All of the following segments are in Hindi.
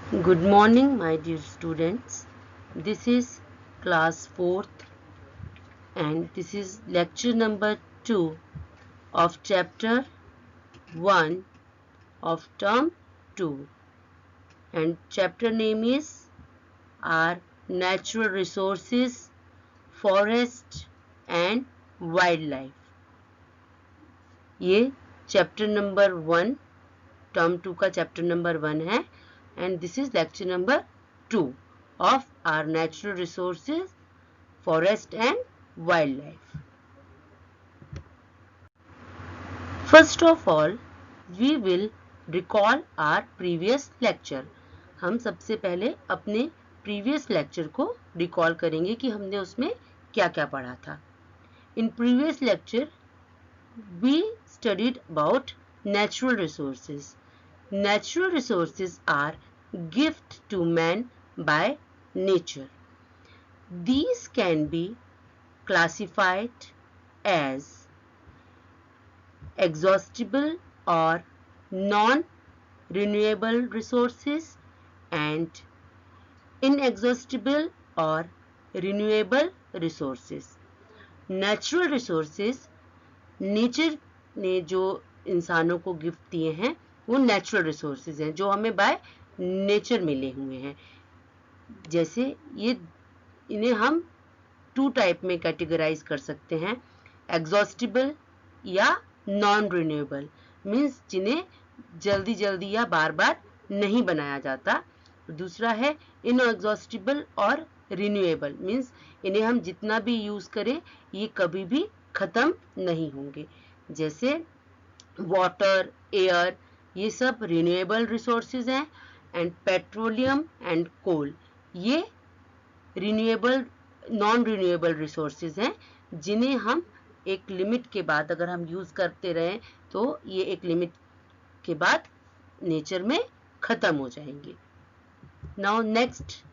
Good morning, my dear students. This is class 4th and this is lecture number 2 of chapter 1 of term 2, and chapter name is our natural resources, forest and wildlife. ये चैप्टर नंबर 1 टर्म 2 का चैप्टर नंबर 1 है and this is lecture number 2 of our natural resources, forest and wildlife. First of all, we will recall our previous lecture. हम सबसे पहले अपने previous lecture को recall करेंगे कि हमने उसमें क्या क्या पढ़ा था. In previous lecture, we studied about natural resources. Natural resources are gift to man by nature. These can be classified as exhaustible or non-renewable resources and inexhaustible or renewable resources. Natural resources nature ने जो इंसानों को गिफ्ट दिए हैं वो नेचुरल रिसोर्सेज हैं जो हमें बाय नेचर मिले हुए हैं. जैसे ये इन्हें हम 2 टाइप में कैटेगराइज कर सकते हैं, एग्जॉस्टिबल या नॉन रिन्यूएबल. मीन्स जिन्हें जल्दी जल्दी या बार बार नहीं बनाया जाता. दूसरा है इनएग्जॉस्टिबल और रिन्यूएबल. मीन्स इन्हें हम जितना भी यूज करें ये कभी भी खत्म नहीं होंगे. जैसे वाटर, एयर, ये सब रिन्यूएबल रिसोर्सेज हैं एंड पेट्रोलियम एंड कोल ये रिन्यूएबल नॉन रिन्यूएबल रिसोर्सेज हैं जिन्हें हम एक लिमिट के बाद अगर हम यूज करते रहें तो ये एक लिमिट के बाद नेचर में खत्म हो जाएंगे. Now next,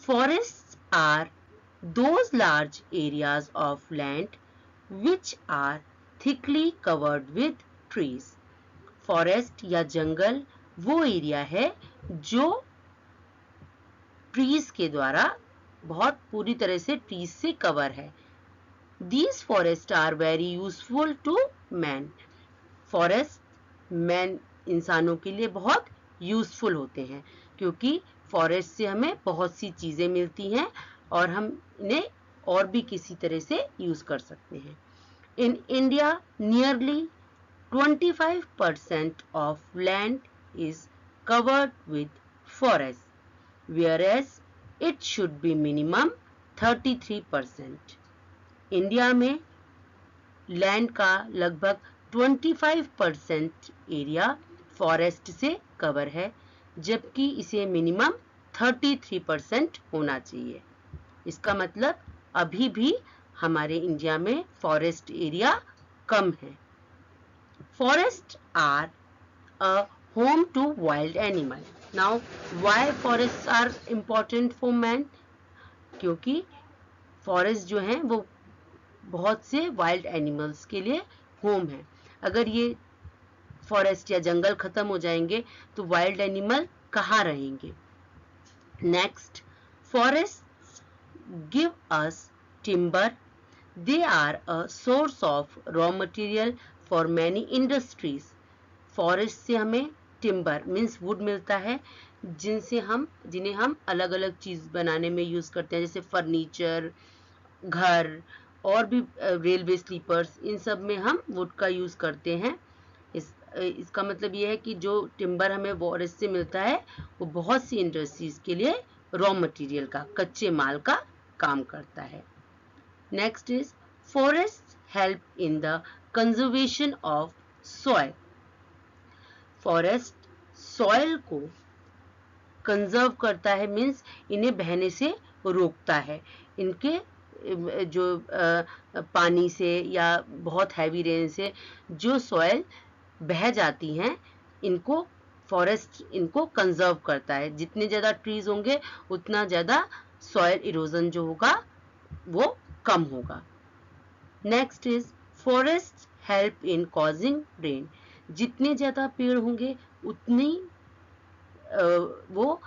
forests are those large areas of land which are thickly covered with trees. Forest या जंगल वो एरिया है जो ट्रीज के द्वारा बहुत पूरी तरह से ट्रीज से कवर है. These forests are very useful to man. Forest man इंसानों के लिए बहुत यूजफुल होते हैं क्योंकि फॉरेस्ट से हमें बहुत सी चीजें मिलती हैं और हम इन्हें और भी किसी तरह से यूज कर सकते हैं. In India, nearly 25% of land is covered with forests, whereas it should be minimum 33%. India में लैंड का लगभग 25% एरिया फॉरेस्ट से कवर है जबकि इसे मिनिमम 33% होना चाहिए. इसका मतलब अभी भी हमारे इंडिया में फॉरेस्ट एरिया कम है. Forest are a home to wild animal. Now why forest are important for man? क्योंकि फॉरेस्ट जो हैं वो बहुत से वाइल्ड एनिमल्स के लिए होम है. अगर ये फॉरेस्ट या जंगल खत्म हो जाएंगे तो वाइल्ड एनिमल कहाँ रहेंगे? Next, forest give us timber. They are a source of raw material for many industries. Forest से हमें टिम्बर मीन्स वुड मिलता है जिन्हें हम अलग अलग चीज बनाने में यूज करते हैं, जैसे फर्नीचर, घर और भी रेलवे स्लीपर्स, इन सब में हम वुड का यूज करते हैं. इसका मतलब ये है कि जो टिम्बर हमें फॉरेस्ट से मिलता है वो बहुत सी इंडस्ट्रीज के लिए रॉ मटेरियल का, कच्चे माल का काम करता है. Next is forest help in the conservation of soil. Forest soil को कंजर्व करता है मीन्स इन्हें बहने से रोकता है. इनके जो पानी से या बहुत हैवी रेन से जो सॉइल बह जाती हैं इनको फॉरेस्ट इनको कंजर्व करता है. जितने ज़्यादा ट्रीज होंगे उतना ज़्यादा सॉइल इरोजन जो होगा वो कम होगा. Next is forest help in causing rain. जितने ज़्यादा पेड़ होंगे उतनी वो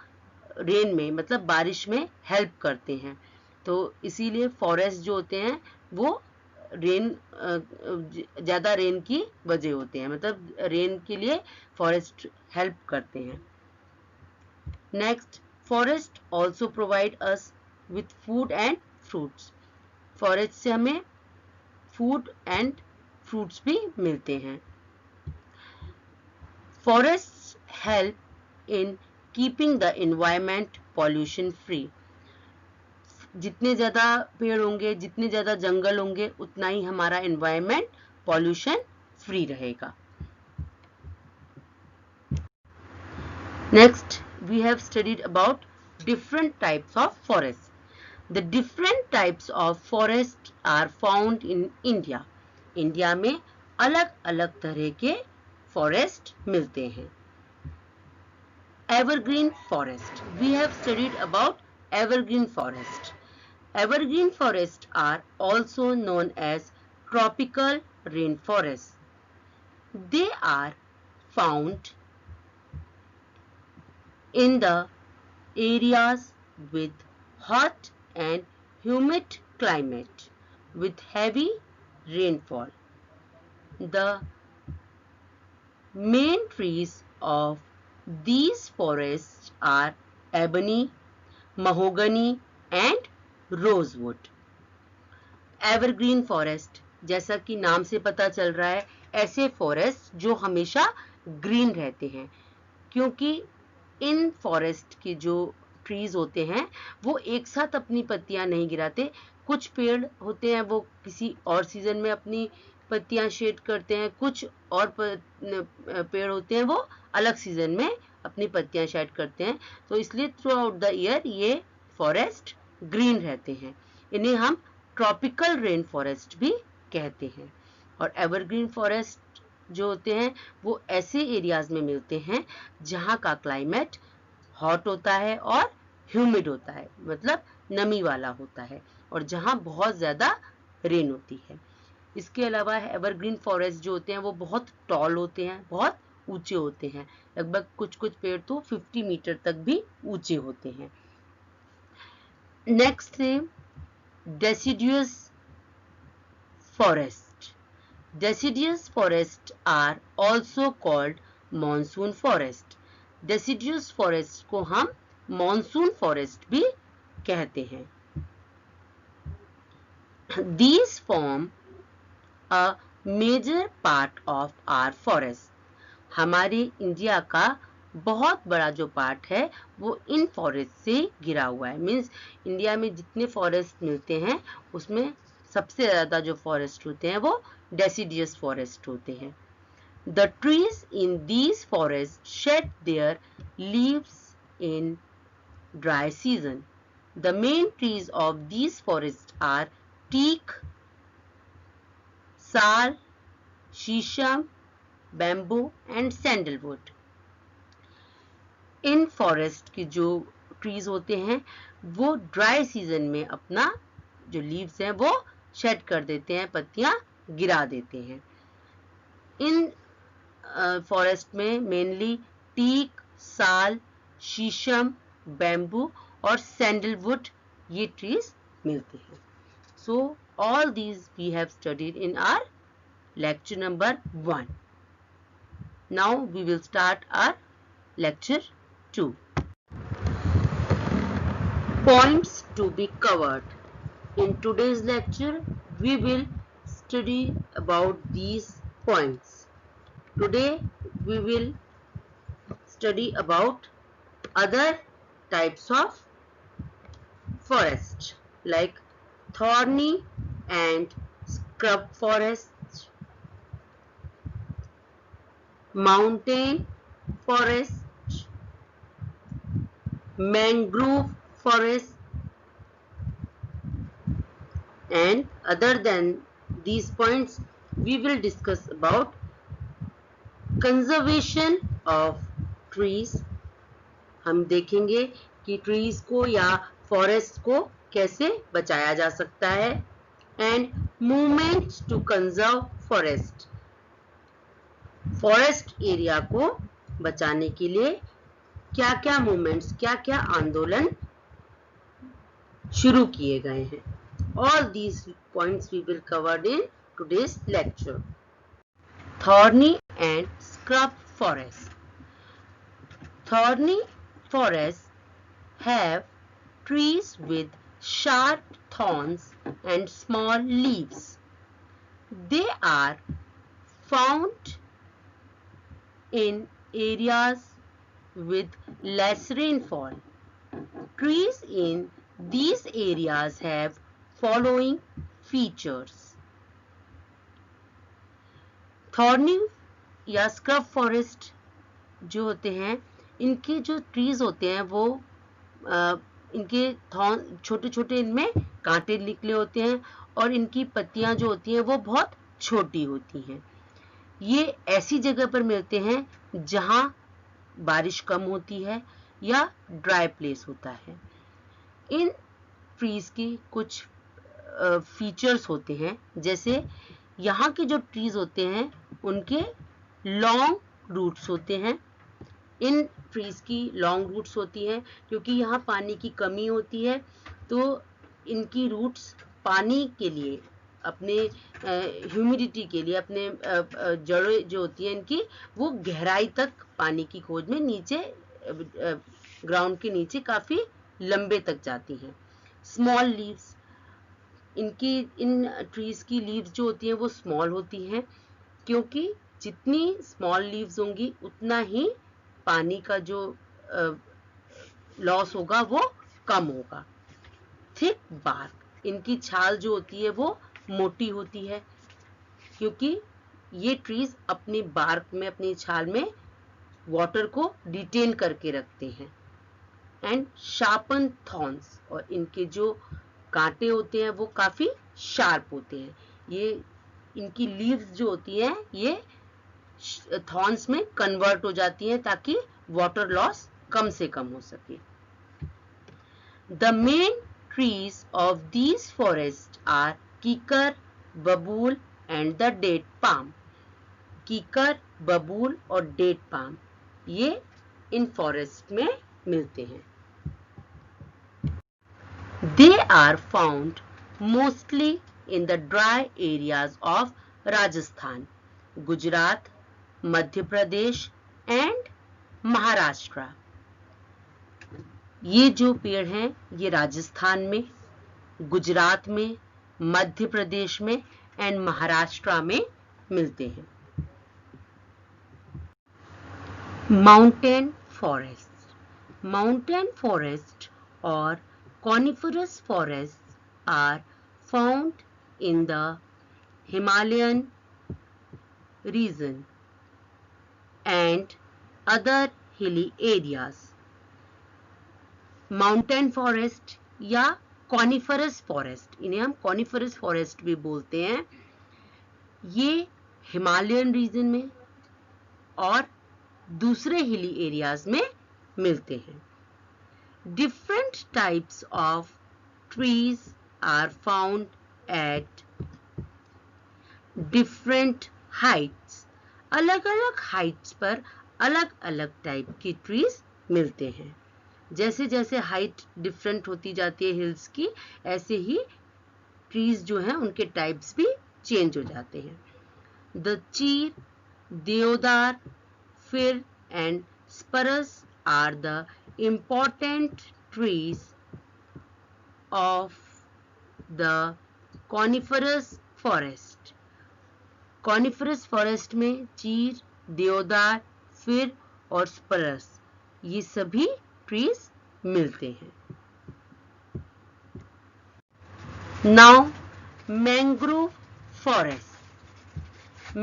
रेन में मतलब बारिश में हेल्प करते हैं। तो इसीलिए फॉरेस्ट जो होते हैं वो रेन ज़्यादा रेन की वजह होते हैं, मतलब रेन के लिए फॉरेस्ट हेल्प करते हैं। Next, forest also provide us with food and fruits. Forest से हमें फूड एंड फ्रूट्स भी मिलते हैं। Forest help in keeping the environment pollution free. जितने ज़्यादा पेड़ होंगे, जितने ज़्यादा जंगल होंगे, उतना ही हमारा एनवायरमेंट पॉल्यूशन फ्री रहेगा। Next, we have studied about different types of forests. The different types of forests are found in India. India में अलग अलग तरह के फॉरेस्ट मिलते हैं। Evergreen forest. We have studied about evergreen forest. Evergreen forests are also known as tropical rainforests. They are found in the areas with hot and humid climate with heavy rainfall. The main trees of these forests are ebony, mahogany and rosewood. Evergreen forest, जैसा कि नाम से पता चल रहा है, ऐसे फॉरेस्ट जो हमेशा ग्रीन रहते हैं, क्योंकि इन फॉरेस्ट के जो ट्रीज होते हैं वो एक साथ अपनी पत्तियां नहीं गिराते। कुछ पेड़ होते हैं वो किसी और सीजन में अपनी पत्तियां शेड करते हैं, कुछ और पेड़ होते हैं वो अलग सीजन में अपनी पत्तियां शेड करते हैं। तो इसलिए थ्रू आउट द ईयर ये फॉरेस्ट ग्रीन रहते हैं। इन्हें हम ट्रॉपिकल रेन फॉरेस्ट भी कहते हैं। और एवरग्रीन फॉरेस्ट जो होते हैं वो ऐसे एरियाज में मिलते हैं जहाँ का क्लाइमेट हॉट होता है और ह्यूमिड होता है, मतलब नमी वाला होता है, और जहाँ बहुत ज़्यादा रेन होती है। इसके अलावा एवरग्रीन फॉरेस्ट जो होते हैं वो बहुत टॉल होते हैं, बहुत ऊंचे होते हैं। लगभग कुछ कुछ पेड़ तो 50 मीटर तक भी ऊंचे होते हैं। नेक्स्ट है deciduous forest. Deciduous forests are also called monsoon forest. Deciduous forest को हम monsoon forest भी कहते हैं. These form a major part of our forest. हमारे इंडिया का बहुत बड़ा जो पार्ट है वो इन फॉरेस्ट से घिरा हुआ है। मीन्स इंडिया में जितने फॉरेस्ट मिलते हैं उसमें सबसे ज़्यादा जो फॉरेस्ट होते हैं वो deciduous forest होते हैं. The trees in these forests shed their leaves in dry season. The main trees of these forests are teak, sal, shisham, bamboo and sandalwood. In forest के जो ट्रीज होते हैं वो ड्राई सीजन में अपना जो लीव्स हैं वो शेड कर देते हैं, पत्तियां गिरा देते हैं. इन फॉरेस्ट में मेनली टीक, साल, शीशम, बैम्बू और सैंडलवुड ये ट्रीज मिलते हैं. So all these we have studied in our lecture number 1. Now we will start our lecture 2. Points to be covered. In today's lecture we will study about these points. Today we will study about other types of forest like thorny and scrub forest, mountain forest, mangrove forest, and other than these points we will discuss about conservation of trees. हम देखेंगे कि ट्रीज को या फॉरेस्ट को कैसे बचाया जा सकता है. And movement to conserve forest. Forest area को बचाने के लिए क्या क्या मूवमेंट्स, क्या क्या आंदोलन शुरू किए गए हैं. All these points we will cover in today's lecture. Thorny and scrub forest. Thorny forests have trees with sharp thorns and small leaves. They are found in areas with less rainfall. Trees in these areas have following features. Thorny या स्क्रब फॉरेस्ट जो होते हैं, इनके जो ट्रीज होते हैं वो इनके छोटे छोटे इनमें कांटे निकले होते हैं और इनकी पत्तियां जो होती हैं वो बहुत छोटी होती हैं. ये ऐसी जगह पर मिलते हैं जहां बारिश कम होती है या ड्राई प्लेस होता है. इन ट्रीज की कुछ फीचर्स होते हैं, जैसे यहाँ के जो ट्रीज होते हैं उनके लॉन्ग रूट्स होते हैं. इन ट्रीज की लॉन्ग रूट्स होती हैं क्योंकि यहाँ पानी की कमी होती है, तो इनकी रूट्स पानी के लिए, अपने ह्यूमिडिटी के लिए, अपने जड़ें जो होती हैं इनकी, वो गहराई तक पानी की खोज में नीचे ग्राउंड के नीचे काफी लंबे तक जाती हैं. स्मॉल लीव्स, इनकी इन ट्रीज की लीव्स जो होती हैं वो स्मॉल होती हैं क्योंकि जितनी स्मॉल लीव्स होंगी उतना ही पानी का जो लॉस होगा वो कम होगा. थिक बार्क, इनकी छाल जो होती है वो मोटी होती है क्योंकि ये ट्रीज अपनी बार्क में, अपनी छाल में वाटर को डिटेन करके रखते हैं. एंड शार्पन थॉर्न्स, और इनके जो कांटे होते हैं वो काफी शार्प होते हैं. ये इनकी लीव्स जो होती हैं ये थॉर्न्स में कन्वर्ट हो जाती हैं ताकि वाटर लॉस कम से कम हो सके. The main trees of these forest are कीकर, बबूल एंड द डेट पाम. कीकर, बबूल और डेट पाम ये इन फॉरेस्ट में मिलते हैं. They are found mostly in the dry areas of Rajasthan, Gujarat, Madhya Pradesh and Maharashtra. ये जो पेड़ हैं ये राजस्थान में, गुजरात में, मध्य प्रदेश में एंड महाराष्ट्र में मिलते हैं. Mountain forest. माउंटेन फॉरेस्ट और coniferous forests are found in the Himalayan region and other hilly areas. Mountain forest या coniferous forest, इन्हें हम coniferous forest भी बोलते हैं, ये हिमालयन रीजन में और दूसरे हिली एरियाज में मिलते हैं. Different types of trees are found at different heights. अलग-अलग heights पर अलग-अलग टाइप की ट्रीज मिलते हैं. जैसे जैसे हाइट डिफरेंट होती जाती है हिल्स की, ऐसे ही ट्रीज जो हैं उनके टाइप्स भी चेंज हो जाते हैं. The चीर, देवदार, फिर and spruce are the important trees of the coniferous forest. coniferous forest में चीर, देवदार, फिर और स्परस ये सभी ट्रीज मिलते हैं. Now mangrove forest.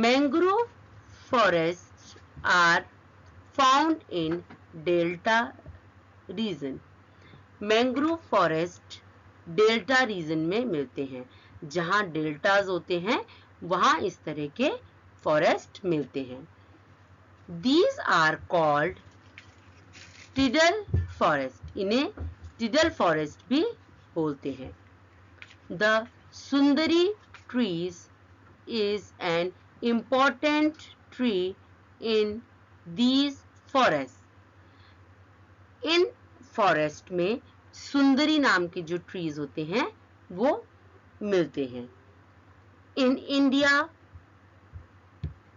Mangrove forests are found in delta region. Mangrove forest delta region में मिलते हैं. जहां डेल्टाज होते हैं वहां इस तरह के फॉरेस्ट मिलते हैं. These are called tidal forest. इन्हें टिडल फॉरेस्ट भी बोलते हैं. The sundari trees is an important tree in these forest. इन फॉरेस्ट में सुंदरी नाम के जो ट्रीज होते हैं वो मिलते हैं। In India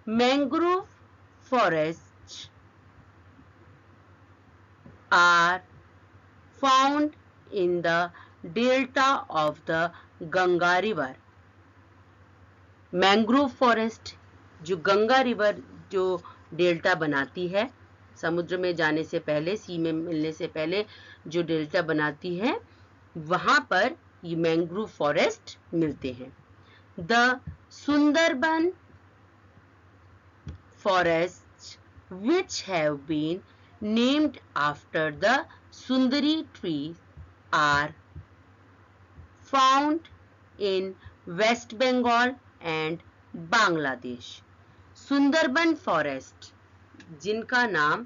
mangrove forests are found in the delta of the Ganga river. Mangrove forest जो गंगा रिवर जो डेल्टा बनाती है, समुद्र में जाने से पहले, सी में मिलने से पहले जो डेल्टा बनाती है, वहां पर ये मैंग्रोव फॉरेस्ट मिलते हैं। The Sundarban forests which have been named after the Sundari trees are found in West Bengal and Bangladesh. Sundarban forest जिनका नाम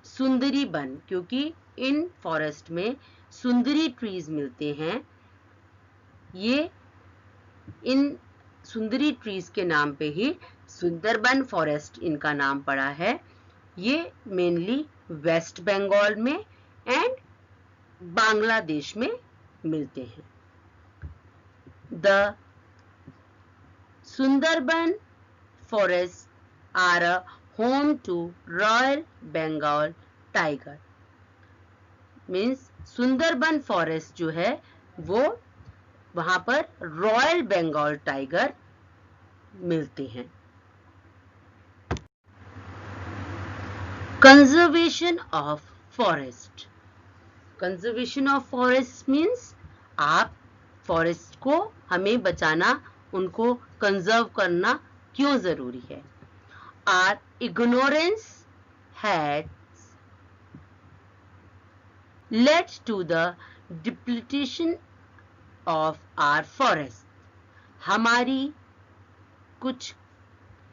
सुंदरी बन, क्योंकि इन फॉरेस्ट में सुंदरी ट्रीज मिलते हैं, ये इन सुंदरी ट्रीज के नाम पे ही सुंदरबन फॉरेस्ट इनका नाम पड़ा है। ये मेनली वेस्ट बंगाल में एंड बांग्लादेश में मिलते हैं। The Sundarban forest are a home to royal Bengal tiger. Means Sundarban forest जो है वो वहां पर रॉयल बंगाल टाइगर मिलते हैं। Conservation of forest. Conservation of forest means आप फॉरेस्ट को हमें बचाना, उनको कंजर्व करना क्यों जरूरी है। Our ignorance has led to the depletion of our forest. हमारी कुछ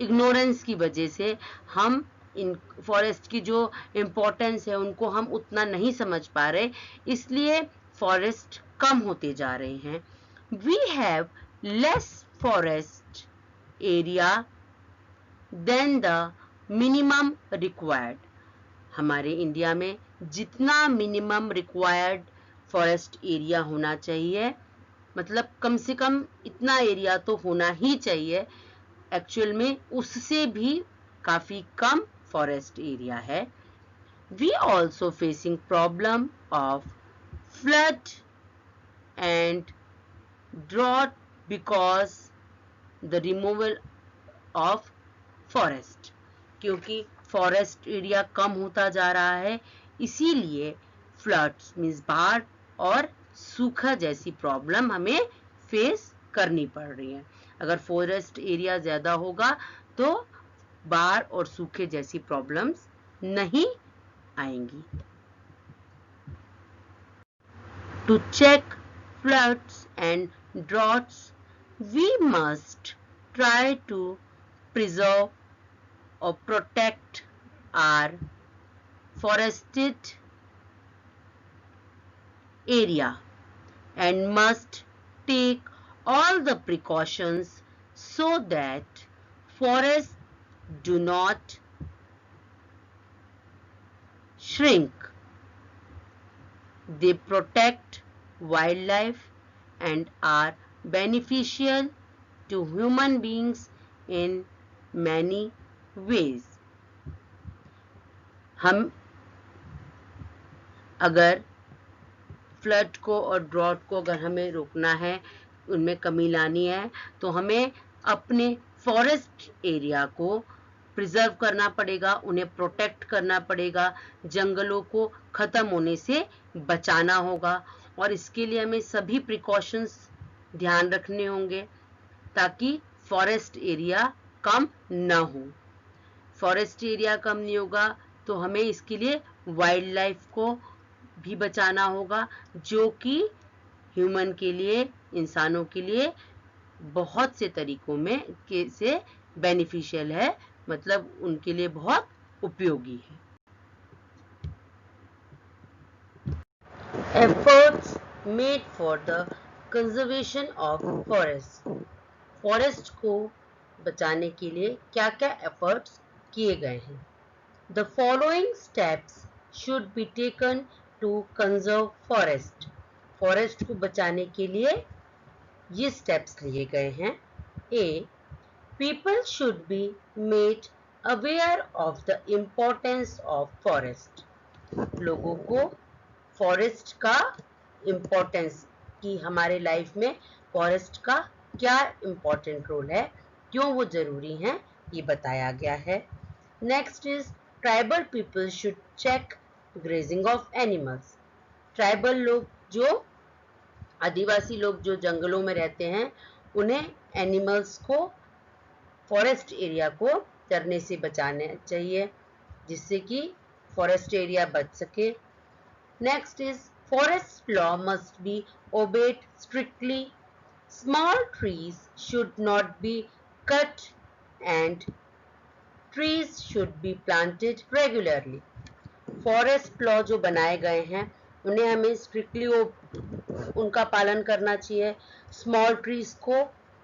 इग्नोरेंस की वजह से हम इन फॉरेस्ट की जो इम्पोर्टेंस है उनको हम उतना नहीं समझ पा रहे, इसलिए फॉरेस्ट कम होते जा रहे हैं। We have less forest area than the minimum required. हमारे इंडिया में जितना मिनिमम रिक्वायर्ड फॉरेस्ट एरिया होना चाहिए, मतलब कम से कम इतना एरिया तो होना ही चाहिए, एक्चुअल में उससे भी काफी कम फॉरेस्ट एरिया है। We also facing problem of flood and drought because the removal of forest. क्योंकि फॉरेस्ट एरिया कम होता जा रहा है, इसीलिए फ्लड्स मीन्स बाढ़ और सूखा जैसी प्रॉब्लम हमें फेस करनी पड़ रही है। अगर फॉरेस्ट एरिया ज्यादा होगा तो बाढ़ और सूखे जैसी प्रॉब्लम्स नहीं आएंगी। To check floods and droughts we must try to preserve or protect our forested area and must take all the precautions so that forests do not shrink. They protect wildlife and are beneficial to human beings in many ways. हम अगर फ्लड को और ड्रॉट को अगर हमें रोकना है, उनमें कमी लानी है, तो हमें अपने फॉरेस्ट एरिया को प्रिजर्व करना पड़ेगा, उन्हें प्रोटेक्ट करना पड़ेगा, जंगलों को खत्म होने से बचाना होगा, और इसके लिए हमें सभी प्रिकॉशंस ध्यान रखने होंगे ताकि फॉरेस्ट एरिया कम न हो। फॉरेस्ट एरिया कम नहीं होगा तो हमें इसके लिए वाइल्ड लाइफ को भी बचाना होगा, जो कि ह्यूमन के लिए, इंसानों के लिए बहुत से तरीकों में से बेनिफिशियल है, मतलब उनके लिए बहुत उपयोगी है। Efforts made for the conservation of forest. Forest को बचाने के लिए क्या क्या एफर्ट्स किए गए हैं। The following steps should be taken to conserve forest, forest को बचाने के लिए ये स्टेप्स लिए गए हैं। A, people should be made aware of the importance of forest, लोगों को फॉरेस्ट का इम्पोर्टेंस, कि हमारे लाइफ में फॉरेस्ट का क्या इम्पोर्टेंट रोल है, क्यों वो जरूरी है, ये बताया गया है। Next is tribal people should check grazing of animals, tribal लोग, जो आदिवासी लोग जो जंगलों में रहते हैं, उन्हें एनिमल्स को, फॉरेस्ट एरिया को चरने से बचाना चाहिए, जिससे कि फॉरेस्ट एरिया बच सके। Next is forest law must be obeyed strictly, small trees should not be cut and trees should be planted regularly, forest law जो बनाए गए हैं उन्हें हमें स्ट्रिक्टली उनका पालन करना चाहिए, स्मॉल ट्रीज को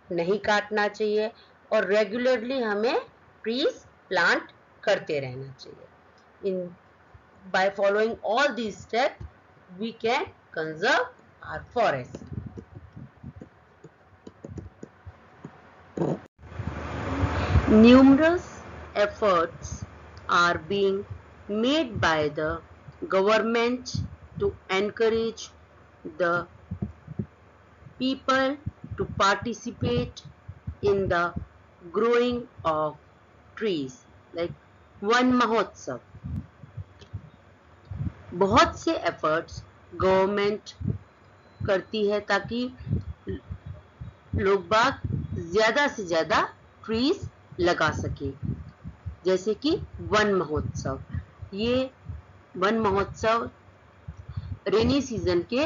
नहीं काटना चाहिए और रेगुलरली हमें ट्रीज प्लांट करते रहना चाहिए। इन by following all these steps we can conserve our forest. Numerous efforts are being made by the government to encourage the people to participate in the growing of trees, like one महोत्सव। बहुत से एफर्ट्स गवर्नमेंट करती है ताकि लोग बाग ज्यादा से ज्यादा ट्रीज लगा सके, जैसे कि वन महोत्सव। ये वन महोत्सव रेनी सीजन के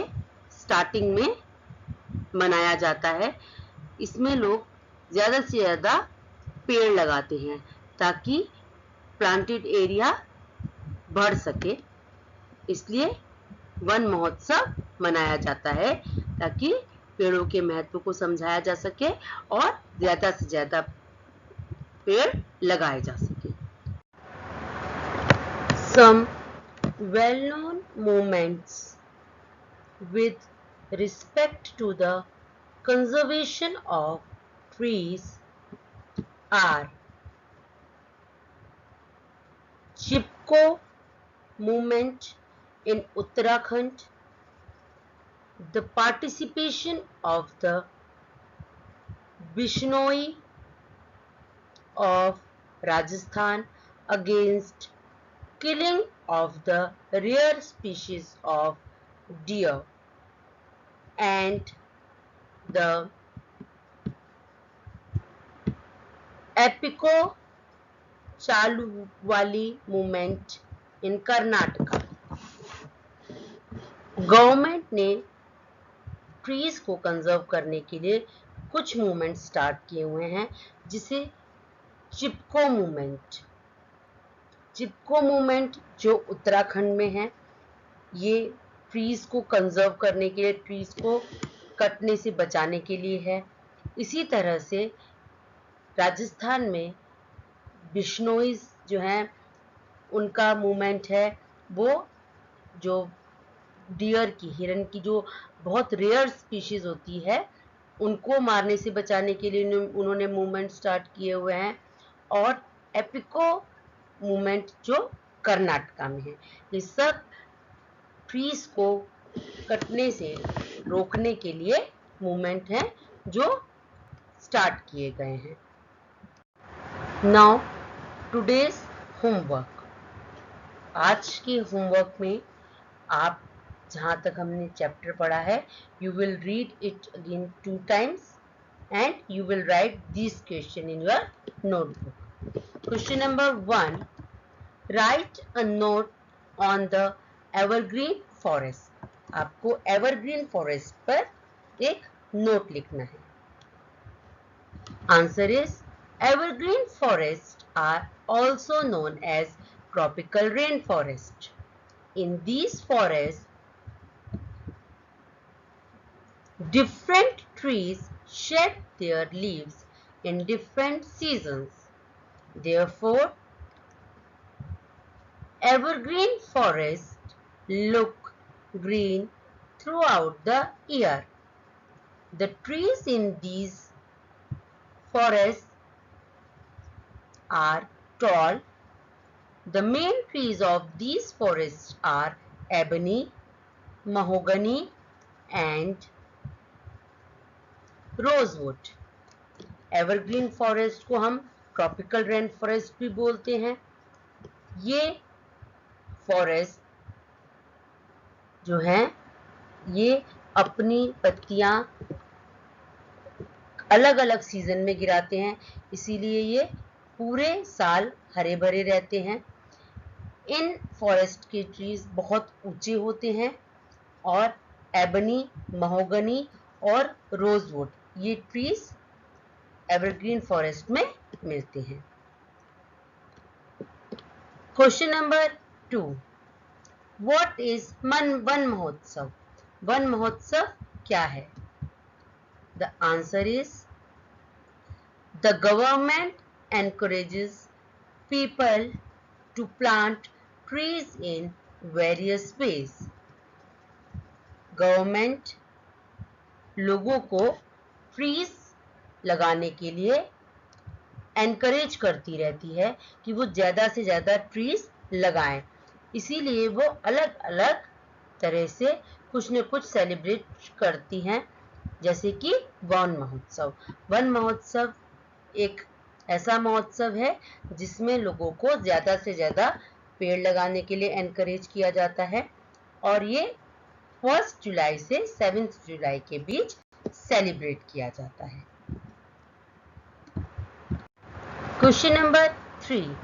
स्टार्टिंग में मनाया जाता है। इसमें लोग ज्यादा से ज्यादा पेड़ लगाते हैं ताकि प्लांटेड एरिया बढ़ सके, इसलिए वन महोत्सव मनाया जाता है ताकि पेड़ों के महत्व को समझाया जा सके और ज्यादा से ज्यादा पेड़ लगाए जा सके। Some well-known movements with respect to the conservation of trees are Chipko movement in Uttarakhand, the participation of the Bishnoi of Rajasthan against killing of the rare species of deer, and the Epico Chaluvali movement in Karnataka. Government ने ट्रीज को कंजर्व करने के लिए कुछ मूवमेंट स्टार्ट किए हुए हैं, जिसे चिपको मूवमेंट, चिपको मूवमेंट जो उत्तराखंड में है, ये ट्रीज को कंजर्व करने के लिए, ट्रीज को कटने से बचाने के लिए है। इसी तरह से राजस्थान में बिश्नोईज जो हैं, उनका मूवमेंट है, वो जो डियर की, हिरन की जो बहुत रेयर स्पीशीज होती है, उनको मारने से बचाने के लिए उन्होंने मूवमेंट स्टार्ट किए हुए हैं। और एपिको मूवमेंट जो कर्नाटका में है, ये सब ट्रीज को कटने से रोकने के लिए मूवमेंट है जो स्टार्ट किए गए हैं। नाउ टुडेज होमवर्क, आज के होमवर्क में आप जहाँ तक हमने चैप्टर पढ़ा है, you will read it again 2 times and you will write this question in your notebook. Question number 1, write a note on the evergreen forest. आपको evergreen forest पर एक नोट लिखना है। Answer is evergreen forests are also known as tropical rainforest. In these forests, different trees shed their leaves in different seasons. Therefore, evergreen forests look green throughout the year. The trees in these forests are tall. The main trees of these forests are ebony, mahogany and rosewood. Evergreen forest को हम ट्रॉपिकल रेन फॉरेस्ट भी बोलते हैं। ये फॉरेस्ट जो हैं ये अपनी पत्तियां अलग अलग सीजन में गिराते हैं, इसीलिए ये पूरे साल हरे भरे रहते हैं। इन फॉरेस्ट के ट्रीज बहुत ऊंचे होते हैं और एबनी, महोगनी और रोजवुड ये ट्रीज एवरग्रीन फॉरेस्ट में मिलते हैं। Question number 2, what is one महोत्सव? वन महोत्सव क्या है? The answer is the government encourages people to plant trees in various ways. Government लोगों को ट्रीज लगाने के लिए एनकरेज करती रहती है कि वो ज़्यादा से ज़्यादा ट्रीज लगाएं, इसीलिए वो अलग अलग तरह से कुछ न कुछ सेलिब्रेट करती हैं, जैसे कि वन महोत्सव। वन महोत्सव एक ऐसा महोत्सव है जिसमें लोगों को ज़्यादा से ज़्यादा पेड़ लगाने के लिए एनकरेज किया जाता है और ये 1 जुलाई से 7 जुलाई के बीच सेलिब्रेट किया जाता है। Question number 3,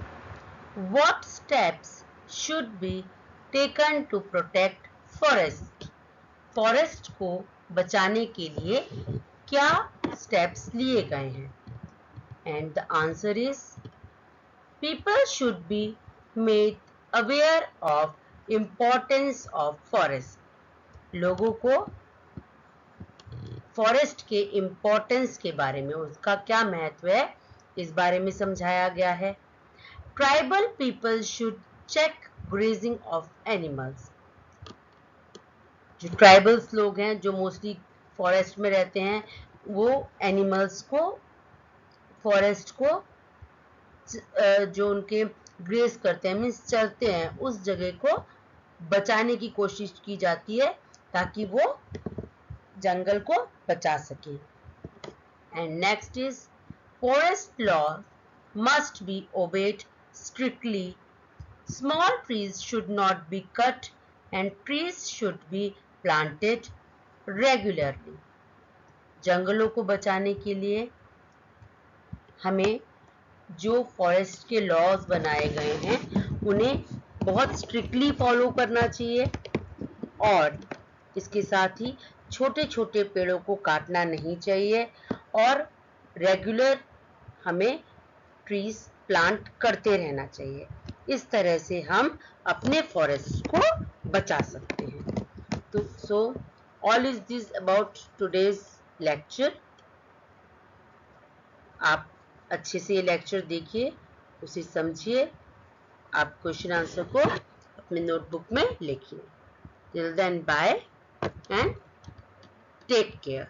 what steps should be taken to protect forest? Forest को बचाने के लिए क्या स्टेप्स लिए गए हैं? And the answer is people should be made aware of importance of forest. लोगों को फॉरेस्ट के इम्पोर्टेंस के बारे में, उसका क्या महत्व है, इस बारे में समझाया गया है। Tribal people should check grazing of animals. जो ट्राइबल्स लोग हैं जो मोस्टली फॉरेस्ट में रहते हैं, वो एनिमल्स को, फॉरेस्ट को जो उनके ग्रेस करते हैं, मीन्स चलते हैं, उस जगह को बचाने की कोशिश की जाती है ताकि वो जंगल को बचा सके। And next is forest law must be obeyed strictly. Small trees should not be cut and trees should be planted regularly. जंगलों को बचाने के लिए हमें जो फॉरेस्ट के लॉज बनाए गए हैं उन्हें बहुत स्ट्रिक्टली फॉलो करना चाहिए और इसके साथ ही छोटे छोटे पेड़ों को काटना नहीं चाहिए और रेगुलर हमें ट्रीज प्लांट करते रहना चाहिए। इस तरह से हम अपने फॉरेस्ट को बचा सकते हैं। तो so all is this about today's lecture. आप अच्छे से ये लेक्चर देखिए, उसे समझिए, आप क्वेश्चन आंसर को अपने नोटबुक में लिखिए। Till then bye and take care.